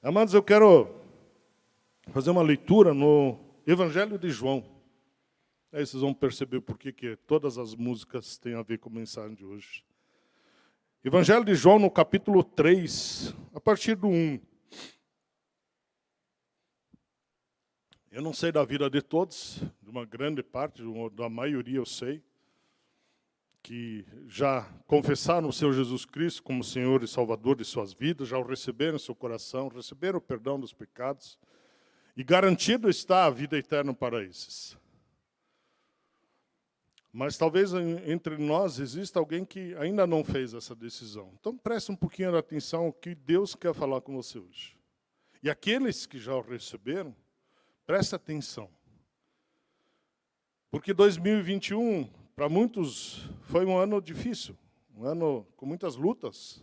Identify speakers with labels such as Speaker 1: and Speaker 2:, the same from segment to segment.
Speaker 1: Amados, eu quero fazer uma leitura no Evangelho de João. Aí vocês vão perceber por que todas as músicas têm a ver com a mensagem de hoje. Evangelho de João, no capítulo 3, a partir do 1. Eu não sei da vida de todos, de uma grande parte, da maioria eu sei, que já confessaram o Senhor Jesus Cristo como Senhor e Salvador de suas vidas, já o receberam em seu coração, receberam o perdão dos pecados, e garantido está a vida eterna para esses. Mas talvez entre nós exista alguém que ainda não fez essa decisão. Então preste um pouquinho de atenção ao que Deus quer falar com você hoje. E aqueles que já o receberam, preste atenção. Porque 2021, para muitos, foi um ano difícil, um ano com muitas lutas,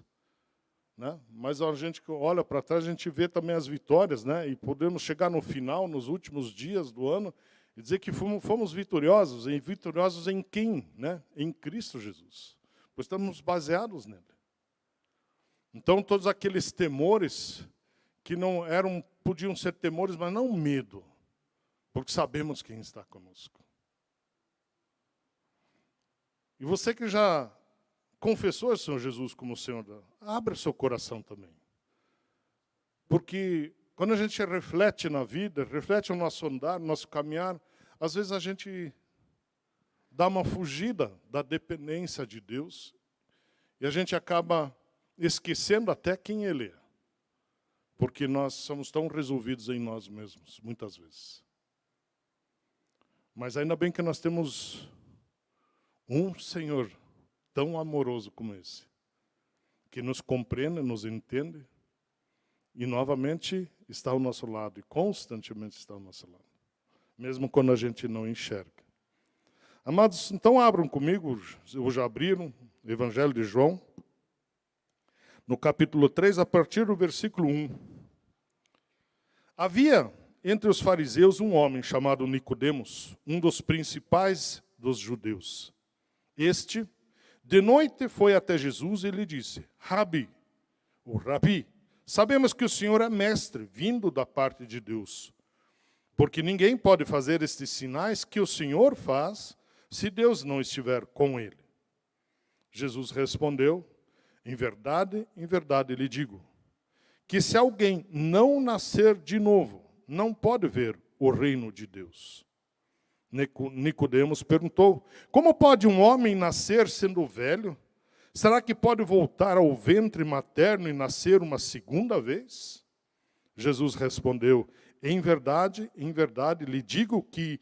Speaker 1: né? Mas a gente olha para trás, a gente vê também as vitórias, né? E podemos chegar no final, nos últimos dias do ano, e dizer que fomos vitoriosos. E vitoriosos em quem? Né? Em Cristo Jesus. Pois estamos baseados nele. Então, todos aqueles temores que não eram, podiam ser temores, mas não medo, porque sabemos quem está conosco. E você que já confessou o Senhor Jesus como Senhor, abra seu coração também. Porque quando a gente reflete na vida, reflete no nosso andar, no nosso caminhar, às vezes a gente dá uma fugida da dependência de Deus e a gente acaba esquecendo até quem Ele é. Porque nós somos tão resolvidos em nós mesmos, muitas vezes. Mas ainda bem que nós temos um Senhor tão amoroso como esse, que nos compreende, nos entende, e novamente está ao nosso lado, e constantemente está ao nosso lado, mesmo quando a gente não enxerga. Amados, então abram comigo, ou já abriram, o Evangelho de João, no capítulo 3, a partir do versículo 1. Havia entre os fariseus um homem chamado Nicodemos, um dos principais dos judeus. Este, de noite, foi até Jesus e lhe disse: Rabi, sabemos que o Senhor é mestre, vindo da parte de Deus. Porque ninguém pode fazer estes sinais que o Senhor faz, se Deus não estiver com ele. Jesus respondeu: em verdade lhe digo, que se alguém não nascer de novo, não pode ver o reino de Deus. Nicodemos perguntou: como pode um homem nascer sendo velho? Será que pode voltar ao ventre materno e nascer uma segunda vez? Jesus respondeu: em verdade lhe digo que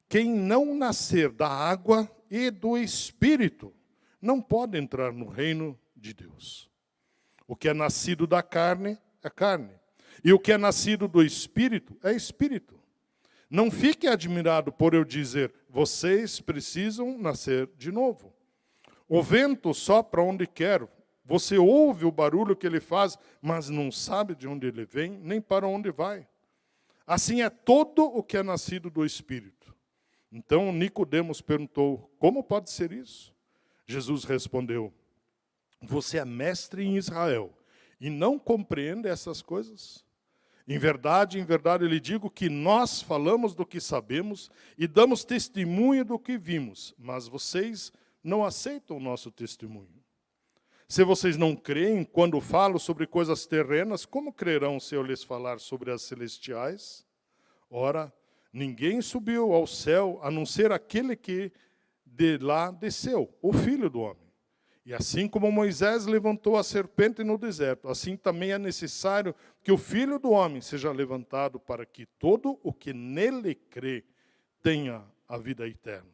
Speaker 1: quem não nascer da água e do Espírito não pode entrar no reino de Deus. O que é nascido da carne é carne, e o que é nascido do Espírito é Espírito. Não fique admirado por eu dizer: vocês precisam nascer de novo. O vento sopra onde quer. Você ouve o barulho que ele faz, mas não sabe de onde ele vem, nem para onde vai. Assim é todo o que é nascido do Espírito. Então Nicodemos perguntou: como pode ser isso? Jesus respondeu: você é mestre em Israel e não compreende essas coisas? Em verdade lhe digo que nós falamos do que sabemos e damos testemunho do que vimos, mas vocês não aceitam o nosso testemunho. Se vocês não creem quando falo sobre coisas terrenas, como crerão se eu lhes falar sobre as celestiais? Ora, ninguém subiu ao céu a não ser aquele que de lá desceu, o Filho do Homem. E assim como Moisés levantou a serpente no deserto, assim também é necessário que o Filho do Homem seja levantado para que todo o que nele crê tenha a vida eterna.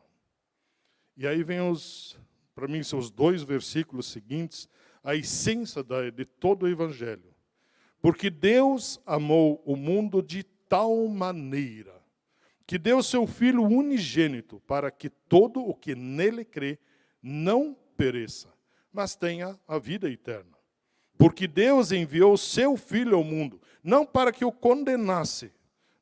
Speaker 1: E aí vem para mim, são os 2 versículos seguintes, a essência de todo o Evangelho. Porque Deus amou o mundo de tal maneira que deu seu Filho unigênito para que todo o que nele crê não pereça, mas tenha a vida eterna. Porque Deus enviou o seu Filho ao mundo, não para que o condenasse,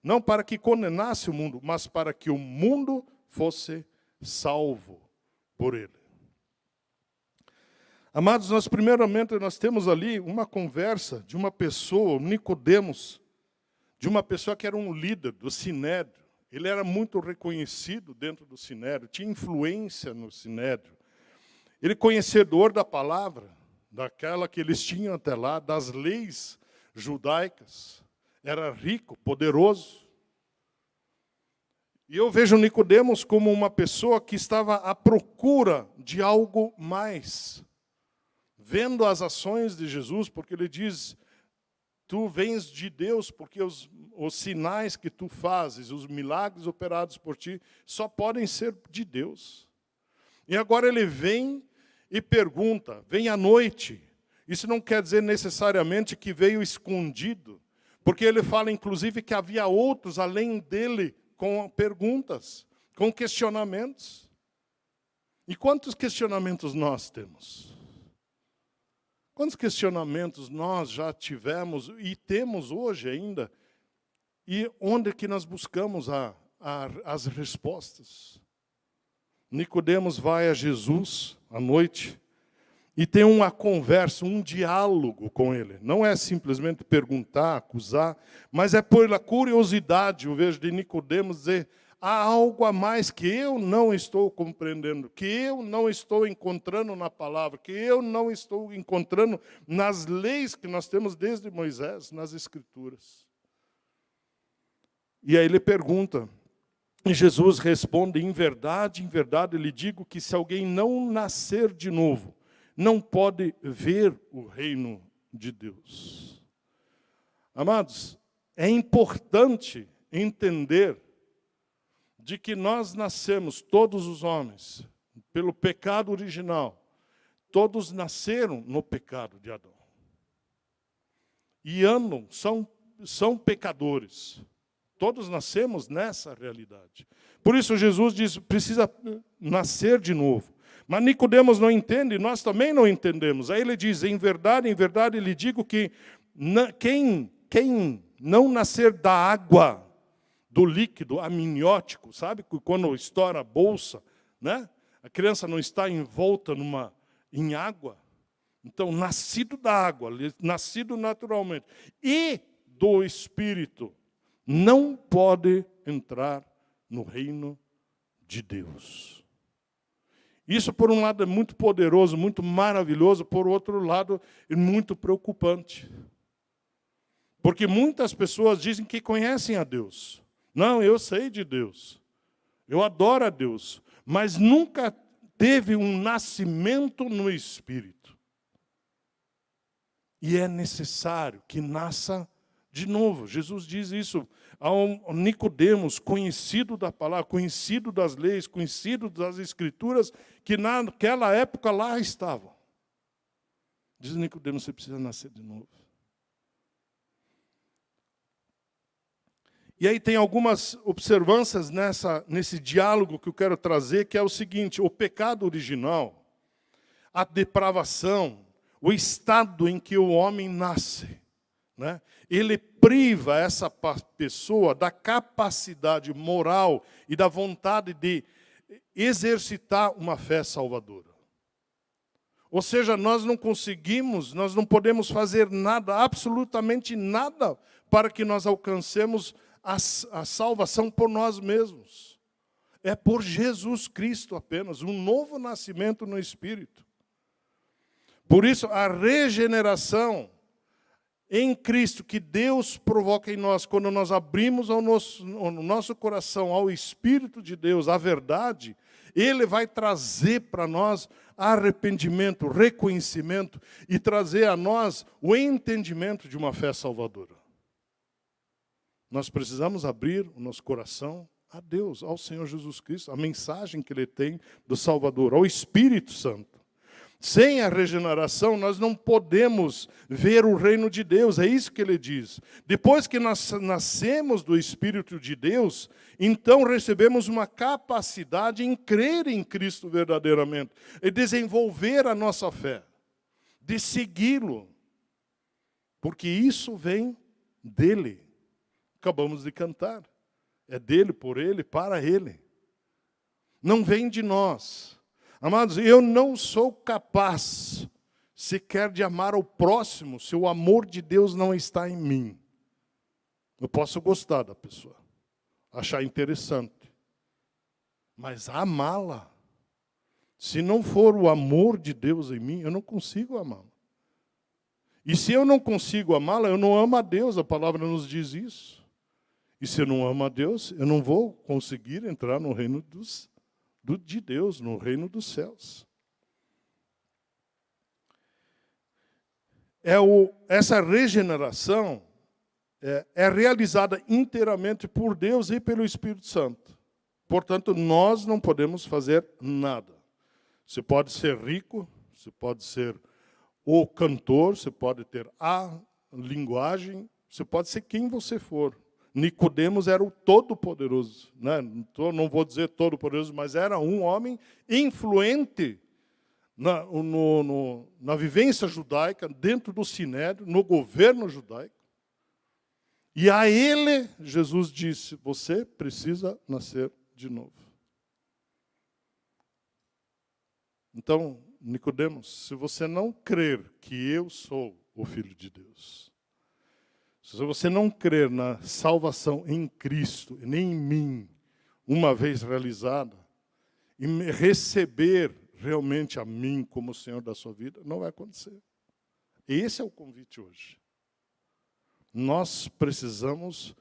Speaker 1: não para que condenasse o mundo, mas para que o mundo fosse salvo por ele. Amados, primeiramente nós temos ali uma conversa de uma pessoa, Nicodemos, de uma pessoa que era um líder do Sinédrio. Ele era muito reconhecido dentro do Sinédrio, tinha influência no Sinédrio. Ele conhecedor da palavra, daquela que eles tinham até lá, das leis judaicas. Era rico, poderoso. E eu vejo Nicodemos como uma pessoa que estava à procura de algo mais. Vendo as ações de Jesus, porque ele diz, tu vens de Deus, porque os sinais que tu fazes, os milagres operados por ti, só podem ser de Deus. E agora ele vem e pergunta, vem à noite. Isso não quer dizer necessariamente que veio escondido, porque ele fala, inclusive, que havia outros além dele com perguntas, com questionamentos. E quantos questionamentos nós temos? Quantos questionamentos nós já tivemos e temos hoje ainda? E onde que nós buscamos as respostas? Nicodemos vai a Jesus à noite e tem uma conversa, um diálogo com ele. Não é simplesmente perguntar, acusar, mas é pela curiosidade, eu vejo de Nicodemos dizer, há algo a mais que eu não estou compreendendo, que eu não estou encontrando na palavra, que eu não estou encontrando nas leis que nós temos desde Moisés, nas Escrituras. E aí ele pergunta, e Jesus responde, em verdade, lhe digo que se alguém não nascer de novo, não pode ver o reino de Deus. Amados, é importante entender de que nós nascemos, todos os homens, pelo pecado original. Todos nasceram no pecado de Adão. E andam, são pecadores. Todos nascemos nessa realidade. Por isso Jesus diz, precisa nascer de novo. Mas Nicodemos não entende, nós também não entendemos. Aí ele diz, em verdade, lhe digo que quem não nascer da água, do líquido amniótico, sabe? Quando estoura a bolsa, né? A criança não está envolta em água. Então, nascido da água, nascido naturalmente, e do Espírito, não pode entrar no reino de Deus. Isso, por um lado, é muito poderoso, muito maravilhoso, por outro lado, é muito preocupante. Porque muitas pessoas dizem que conhecem a Deus. Não, eu sei de Deus. Eu adoro a Deus. Mas nunca teve um nascimento no Espírito. E é necessário que nasça de novo. Jesus diz isso ao Nicodemos, conhecido da palavra, conhecido das leis, conhecido das Escrituras, que naquela época lá estavam. Diz Nicodemos, você precisa nascer de novo. E aí tem algumas observâncias nesse diálogo que eu quero trazer, que é o seguinte, o pecado original, a depravação, o estado em que o homem nasce, né? Ele priva essa pessoa da capacidade moral e da vontade de exercitar uma fé salvadora. Ou seja, nós não podemos fazer nada, absolutamente nada, para que nós alcancemos a salvação por nós mesmos. É por Jesus Cristo apenas, um novo nascimento no Espírito. Por isso, a regeneração em Cristo que Deus provoca em nós, quando nós abrimos o nosso coração ao Espírito de Deus, a verdade, Ele vai trazer para nós arrependimento, reconhecimento e trazer a nós o entendimento de uma fé salvadora. Nós precisamos abrir o nosso coração a Deus, ao Senhor Jesus Cristo, a mensagem que Ele tem do Salvador, ao Espírito Santo. Sem a regeneração, nós não podemos ver o reino de Deus, é isso que ele diz. Depois que nós nascemos do Espírito de Deus, então recebemos uma capacidade em crer em Cristo verdadeiramente, e desenvolver a nossa fé, de segui-lo, porque isso vem dele. Acabamos de cantar. É dele, por ele, para ele. Não vem de nós. Amados, eu não sou capaz sequer de amar ao próximo se o amor de Deus não está em mim. Eu posso gostar da pessoa, achar interessante, mas amá-la, se não for o amor de Deus em mim, eu não consigo amá-la. E se eu não consigo amá-la, eu não amo a Deus, a palavra nos diz isso. E se eu não amo a Deus, eu não vou conseguir entrar no reino de Deus, no reino dos céus. Essa regeneração é realizada inteiramente por Deus e pelo Espírito Santo. Portanto, nós não podemos fazer nada. Você pode ser rico, você pode ser o cantor, você pode ter a linguagem, você pode ser quem você for. Nicodemos era o todo-poderoso, né? Não vou dizer todo-poderoso, mas era um homem influente na vivência judaica, dentro do sinédrio, no governo judaico. E a ele, Jesus disse, você precisa nascer de novo. Então, Nicodemos, se você não crer que eu sou o Filho de Deus, se você não crer na salvação em Cristo, nem em mim, uma vez realizada, e receber realmente a mim como Senhor da sua vida, não vai acontecer. Esse é o convite hoje. Nós precisamos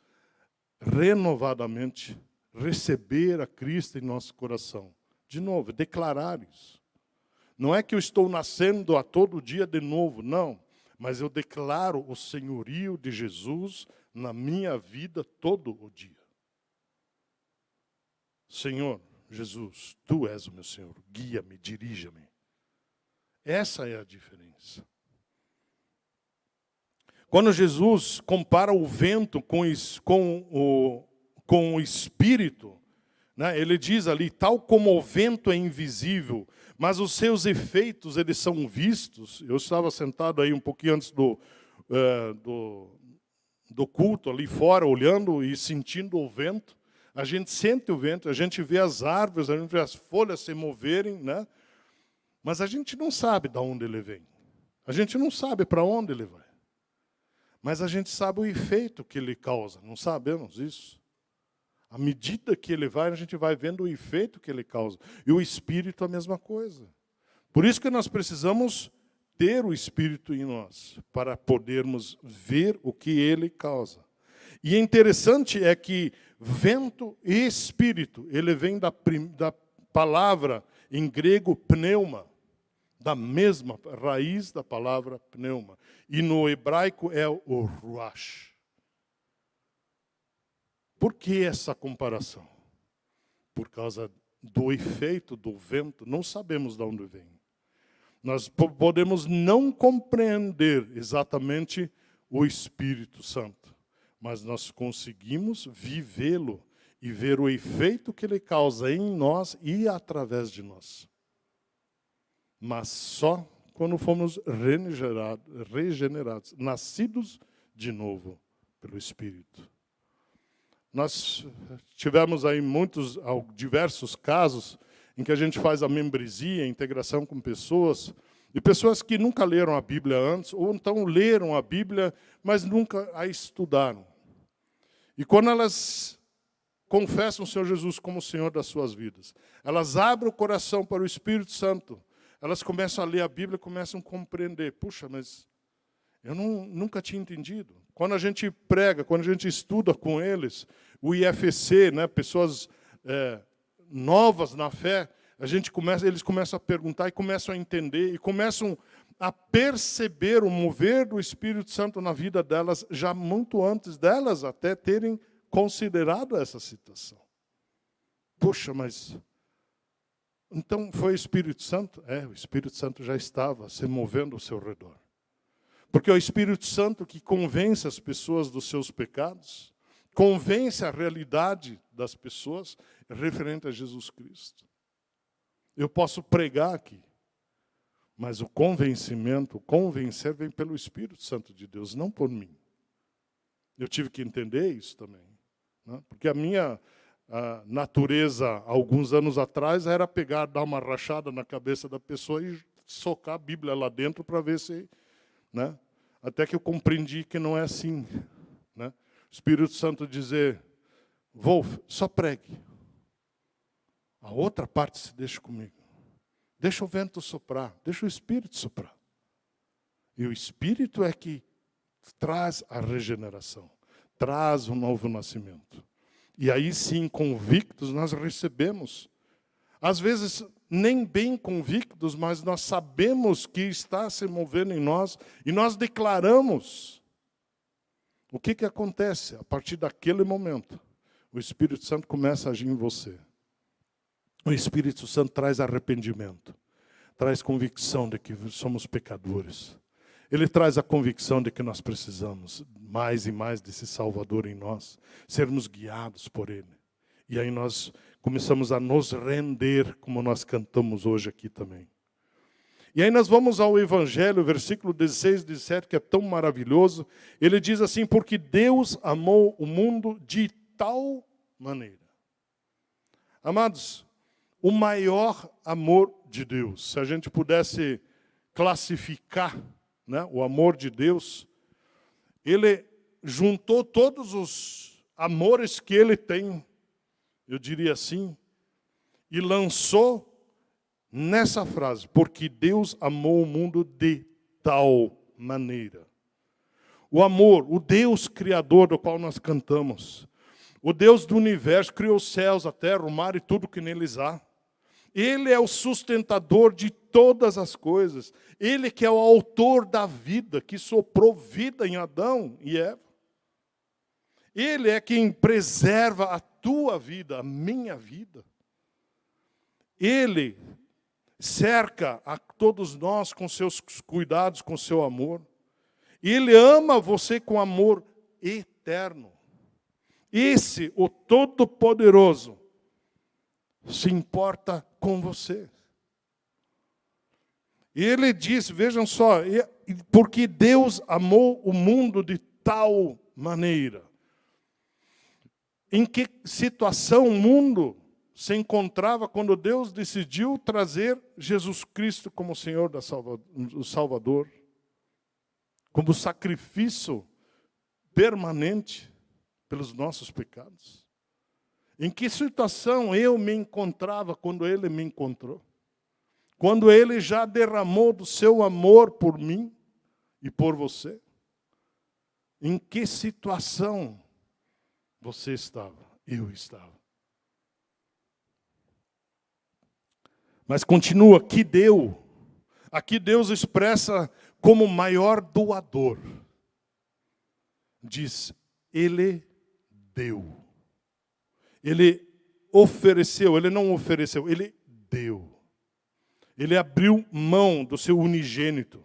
Speaker 1: renovadamente receber a Cristo em nosso coração. De novo, declarar isso. Não é que eu estou nascendo a todo dia de novo, não. Mas eu declaro o senhorio de Jesus na minha vida todo o dia. Senhor Jesus, Tu és o meu Senhor, guia-me, dirija-me. Essa é a diferença. Quando Jesus compara o vento com o Espírito, né, ele diz ali, tal como o vento é invisível, mas os seus efeitos, eles são vistos. Eu estava sentado aí um pouquinho antes do culto, ali fora, olhando e sentindo o vento. A gente sente o vento, a gente vê as árvores, a gente vê as folhas se moverem, né? Mas a gente não sabe de onde ele vem. A gente não sabe para onde ele vai. Mas a gente sabe o efeito que ele causa, não sabemos isso? À medida que ele vai, a gente vai vendo o efeito que ele causa. E o Espírito a mesma coisa. Por isso que nós precisamos ter o Espírito em nós, para podermos ver o que ele causa. E interessante é que vento e Espírito, ele vem da palavra em grego pneuma, da mesma raiz da palavra pneuma. E no hebraico é o ruach. Por que essa comparação? Por causa do efeito do vento, não sabemos de onde vem. Nós podemos não compreender exatamente o Espírito Santo, mas nós conseguimos vivê-lo e ver o efeito que ele causa em nós e através de nós. Mas só quando fomos regenerados, nascidos de novo pelo Espírito. Nós tivemos aí diversos casos em que a gente faz a membresia, a integração com pessoas, e pessoas que nunca leram a Bíblia antes, ou então leram a Bíblia, mas nunca a estudaram. E quando elas confessam o Senhor Jesus como o Senhor das suas vidas, elas abrem o coração para o Espírito Santo, elas começam a ler a Bíblia e começam a compreender. Puxa, mas eu nunca tinha entendido. Quando a gente prega, quando a gente estuda com eles, o IFC, né, pessoas novas na fé, eles começam a perguntar e começam a entender e começam a perceber o mover do Espírito Santo na vida delas, já muito antes delas até terem considerado essa situação. Puxa, mas então foi o Espírito Santo? O Espírito Santo já estava se movendo ao seu redor. Porque é o Espírito Santo que convence as pessoas dos seus pecados, convence a realidade das pessoas referente a Jesus Cristo. Eu posso pregar aqui, mas o convencer vem pelo Espírito Santo de Deus, não por mim. Eu tive que entender isso também, né? Porque a minha natureza, alguns anos atrás, era pegar, dar uma rachada na cabeça da pessoa e socar a Bíblia lá dentro para ver se... Né? Até que eu compreendi que não é assim. Né? O Espírito Santo dizer, Wolf, só pregue. A outra parte se deixa comigo. Deixa o vento soprar, deixa o Espírito soprar. E o Espírito é que traz a regeneração, traz o novo nascimento. E aí sim, convictos, nós recebemos. Às vezes, nem bem convictos, mas nós sabemos que está se movendo em nós e nós declaramos. O que acontece? A partir daquele momento, o Espírito Santo começa a agir em você. O Espírito Santo traz arrependimento, traz convicção de que somos pecadores. Ele traz a convicção de que nós precisamos mais e mais desse Salvador em nós, sermos guiados por Ele. E aí nós começamos a nos render, como nós cantamos hoje aqui também. E aí nós vamos ao Evangelho, versículo 16, 17, que é tão maravilhoso. Ele diz assim, porque Deus amou o mundo de tal maneira. Amados, o maior amor de Deus, se a gente pudesse classificar, né, o amor de Deus, Ele juntou todos os amores que Ele tem, eu diria assim, e lançou nessa frase, porque Deus amou o mundo de tal maneira. O amor, o Deus Criador do qual nós cantamos, o Deus do universo, criou os céus, a terra, o mar e tudo que neles há. Ele é o sustentador de todas as coisas. Ele que é o autor da vida, que soprou vida em Adão e Eva. Ele é quem preserva a tua vida, a minha vida. Ele cerca a todos nós com seus cuidados, com seu amor. Ele ama você com amor eterno. Esse, o Todo-Poderoso, se importa com você. E ele diz, vejam só, porque Deus amou o mundo de tal maneira. Em que situação o mundo se encontrava quando Deus decidiu trazer Jesus Cristo como Senhor do Salvador, como sacrifício permanente pelos nossos pecados? Em que situação eu me encontrava quando Ele me encontrou? Quando Ele já derramou do seu amor por mim e por você? Em que situação você estava? Eu estava. Mas continua, que deu. Aqui Deus expressa como maior doador. Diz, Ele deu. Ele ofereceu, Ele não ofereceu, Ele deu. Ele abriu mão do seu unigênito,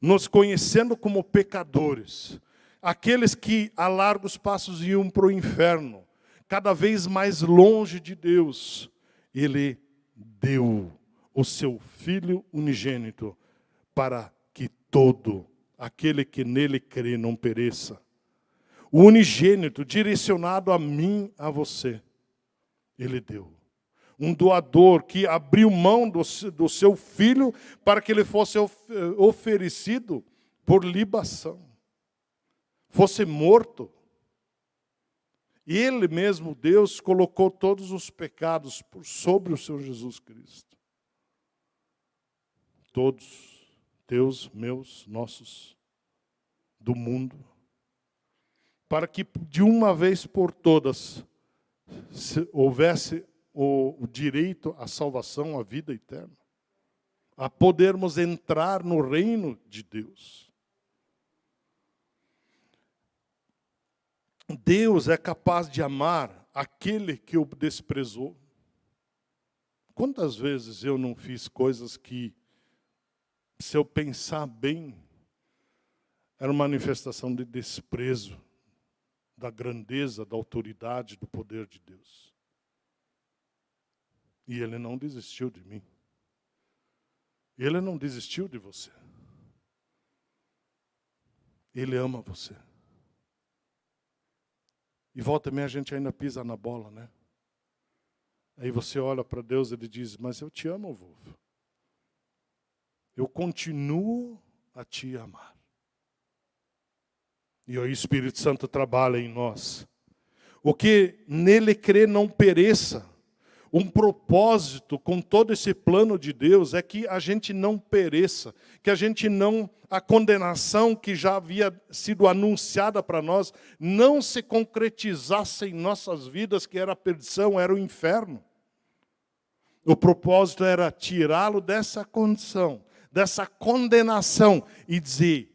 Speaker 1: nos conhecendo como pecadores, aqueles que a largos passos iam para o inferno, cada vez mais longe de Deus. Ele deu o seu Filho unigênito para que todo aquele que nele crê não pereça. O unigênito direcionado a mim, a você, Ele deu. Um doador que abriu mão do seu filho para que ele fosse oferecido por libação. Fosse morto. E Ele mesmo, Deus, colocou todos os pecados sobre o seu Jesus Cristo. Todos, teus, meus, nossos, do mundo. Para que de uma vez por todas houvesse o direito à salvação, à vida eterna. A podermos entrar no reino de Deus. Deus é capaz de amar aquele que o desprezou. Quantas vezes eu não fiz coisas que, se eu pensar bem, era uma manifestação de desprezo da grandeza, da autoridade, do poder de Deus. E Ele não desistiu de mim. Ele não desistiu de você. Ele ama você. E volta e meia a gente ainda pisa na bola, né? Aí você olha para Deus e Ele diz, mas eu te amo, Wolf. eu continuo a te amar. E o Espírito Santo trabalha em nós. O que nele crê não pereça. Um propósito com todo esse plano de Deus é que a gente não pereça, que a gente não, a condenação que já havia sido anunciada para nós, não se concretizasse em nossas vidas, que era a perdição, era o inferno. O propósito era tirá-lo dessa condição, dessa condenação e dizer,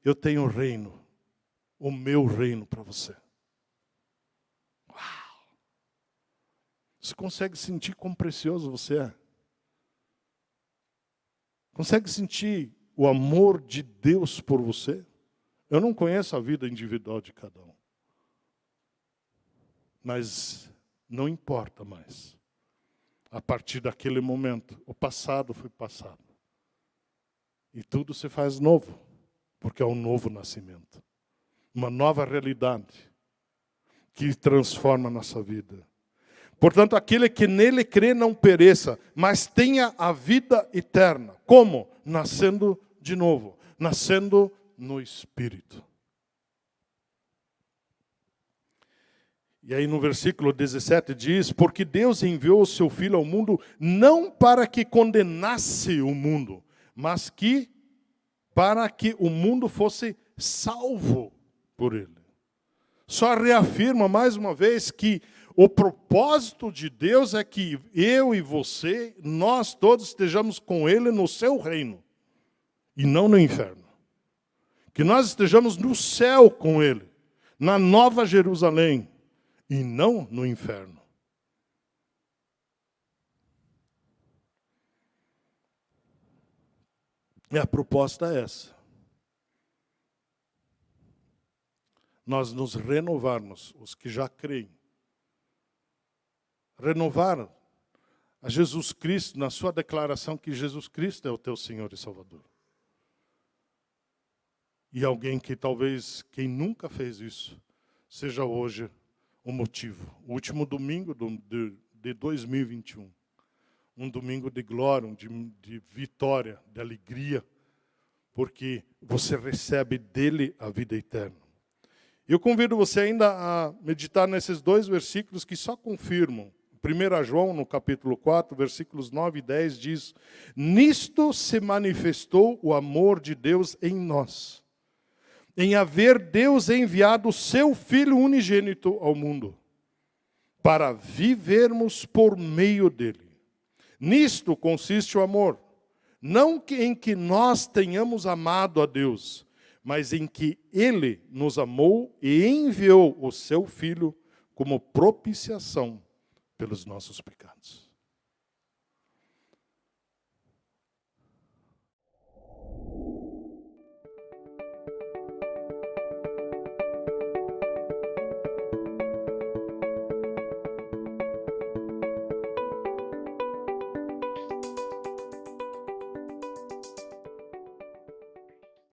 Speaker 1: eu tenho reino, o meu reino para você. Você consegue sentir quão precioso você é? Consegue sentir o amor de Deus por você? Eu não conheço a vida individual de cada um. Mas não importa mais. A partir daquele momento, o passado foi passado. E tudo se faz novo, porque é um novo nascimento. Uma nova realidade que transforma a nossa vida. Portanto, aquele que nele crê não pereça, mas tenha a vida eterna. Como? Nascendo de novo, nascendo no Espírito. E aí no versículo 17 diz, porque Deus enviou o seu Filho ao mundo, não para que condenasse o mundo, mas que para que o mundo fosse salvo por ele. Só reafirma mais uma vez que o propósito de Deus é que eu e você, nós todos estejamos com Ele no seu reino, e não no inferno. Que nós estejamos no céu com Ele, na Nova Jerusalém, e não no inferno. E a proposta é essa. Nós nos renovarmos, os que já creem, renovar a Jesus Cristo na sua declaração que Jesus Cristo é o teu Senhor e Salvador. E alguém que talvez, quem nunca fez isso, seja hoje o motivo. O último domingo de 2021. Um domingo de glória, de vitória, de alegria, porque você recebe dele a vida eterna. Eu convido você ainda a meditar nesses dois versículos que só confirmam. 1 João, no capítulo 4, versículos 9 e 10, diz, nisto se manifestou o amor de Deus em nós, em haver Deus enviado o seu Filho unigênito ao mundo, para vivermos por meio dele. Nisto consiste o amor, não em que nós tenhamos amado a Deus, mas em que Ele nos amou e enviou o seu Filho como propiciação pelos nossos pecados.